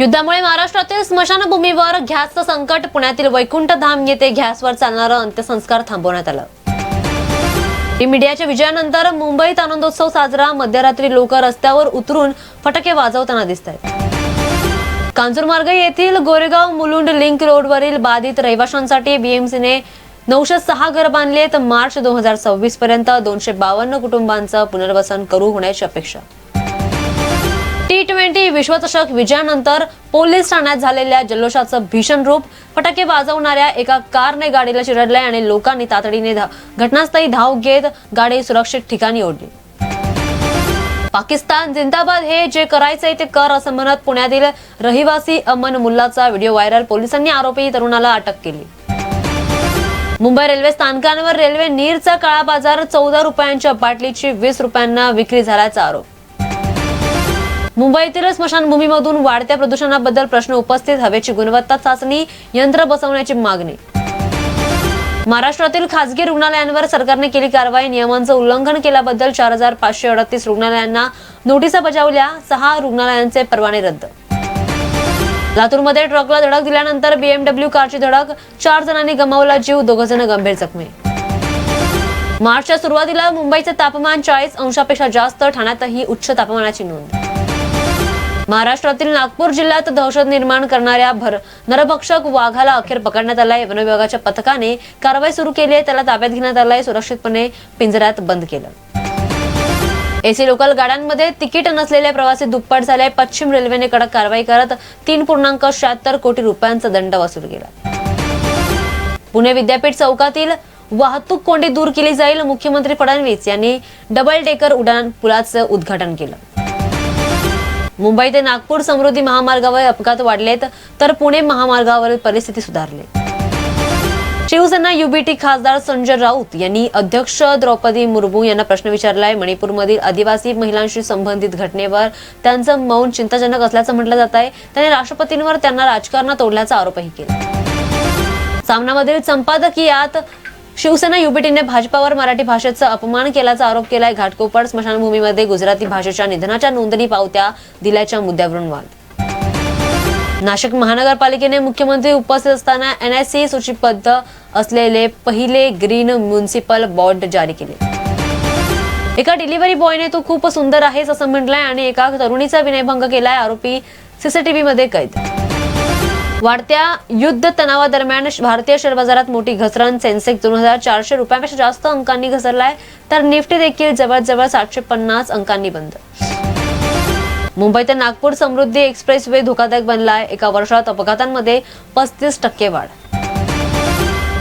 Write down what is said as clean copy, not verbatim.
युद्धामुळे महाराष्ट्रातील स्मशानभूमीवर गॅसचं संकट. पुण्यातील वैकुंठ धाम येथे गॅसवर चालणारं अंत्यसंस्कार थांबवण्यात आलं. मीडियाच्या विजयानंतर मुंबईत आनंदोत्सव साजरा. मध्यरात्री लोक रस्त्यावर उतरून फटाके वाजवताना दिसत आहेत. कांजूरमार्ग येथील गोरेगाव मुलुंड लिंक रोडवरील बाधित रहिवाशांसाठी बीएमसीने 906 घर बांधलेत. मार्च 2026 पर्यंत 252 कुटुंबांचं पुनर्वसन करू होण्याची अपेक्षा. T20 विश्वचषक विजयानंतर पोलीस ठाण्यात झालेल्या जल्लोषाचं भीषण रूप. फटाके वाजवणाऱ्या एका कारने गाडीला चिरडलंय आणि लोकांनी तातडीने घटनास्थळी धाव घेत गाडी सुरक्षित ठिकाणी ओढली. पाकिस्तान जिंदाबाद, हे जे करायचंय ते कर असं म्हणत पुण्यातील रहिवासी अमन मुल्लाचा व्हिडिओ व्हायरल. पोलिसांनी आरोपी तरुणाला अटक केली. मुंबई रेल्वे स्थानकांवर रेल्वे नीरचा काळा बाजार. 14 रुपयांच्या बाटलीची 20 रुपयांना विक्री झाल्याचा आरोप. मुंबईतील स्मशानभूमीमधून वाढत्या प्रदूषणाबद्दल प्रश्न उपस्थित. हवेची गुणवत्ता चाचणी यंत्र बसवण्याची मागणी. महाराष्ट्रातील खासगी रुग्णालयांवर सरकारने केली कारवाई. नियमांचं उल्लंघन केल्याबद्दल 4538 रुग्णालयांना नोटिसा बजावल्या. 6 रुग्णालयांचे परवाने रद्द. लातूरमध्ये ट्रकला धडक दिल्यानंतर BMW कारची धडक. 4 जणांनी गमावला जीव, 2 जण गंभीर जखमी. मार्चच्या सुरुवातीला मुंबईचे तापमान 40 अंशापेक्षा जास्त. ठाण्यातही उच्च तापमानाची नोंद. महाराष्ट्रातील नागपूर जिल्ह्यात दहशत निर्माण करणाऱ्या नरभक्षक वाघाला अखेर पकडण्यात आलाय. वन विभागाच्या पथकाने कारवाई सुरू केली आहे. त्याला ताब्यात घेण्यात आलाय. सुरक्षितपणे पिंजऱ्यात बंद केलं. एसी लोकल गाड्यांमध्ये तिकीट नसलेले प्रवासी दुप्पट झाले. पश्चिम रेल्वेने कडक कारवाई करत 3.76 कोटी रुपयांचा दंड वसूल केला. पुणे विद्यापीठ चौकातील वाहतूक कोंडी दूर केली जाईल. मुख्यमंत्री फडणवीस यांनी डबल डेकर उड्डाण पुलाचं उद्घाटन केलं. मुंबई ते नागपूर समृद्धी महामार्गावर अपघात वाढलेत तर पुणे महामार्गावरील परिस्थिती सुधारली. शिवसेना युबीटी खासदार संजय राऊत यांनी अध्यक्ष द्रौपदी मुर्मू यांना प्रश्न विचारलाय. मणिपूरमधील आदिवासी महिलांशी संबंधित घटनेवर त्यांचं मौन चिंताजनक असल्याचं म्हटलं जात आहे. त्यांनी राष्ट्रपतींवर त्यांना राजकारणात ओढल्याचा आरोपही केला. सामनामधील संपादकीयात शिवसेना युबीटीने भाजपावर मराठी भाषेचा अपमान केल्याचा आरोप केलाय. घाटकोपर स्मशानभूमीमध्ये गुजराती भाषेच्या निधनाच्या नोंदणी पावत्या दिल्याच्या मुद्द्यावरून वाद. नाशिक महानगरपालिकेने मुख्यमंत्री उपस्थित असताना NIC सूचीबद्ध असलेले पहिले ग्रीन म्युनिसिपल बॉन्ड जारी केले. एका डिलिव्हरी बॉयने तू खूप सुंदर आहेस असं म्हटलंय आणि एका तरुणीचा विनयभंग केलाय. आरोपी CCTV मध्ये कैद. वाढत्या युद्ध तणावादरम्यान भारतीय शेअर बाजारात मोठी घसरण. सेन्सेक्स 2400 रुपयांपेक्षा जास्त अंकांनी घसरलाय तर निफ्टी देखील जवळजवळ 750 अंकांनी बंद. मुंबई ते नागपूर समृद्धी एक्सप्रेस वे धोकादायक बनलाय. एका वर्षात अपघातांमध्ये 35% वाढ.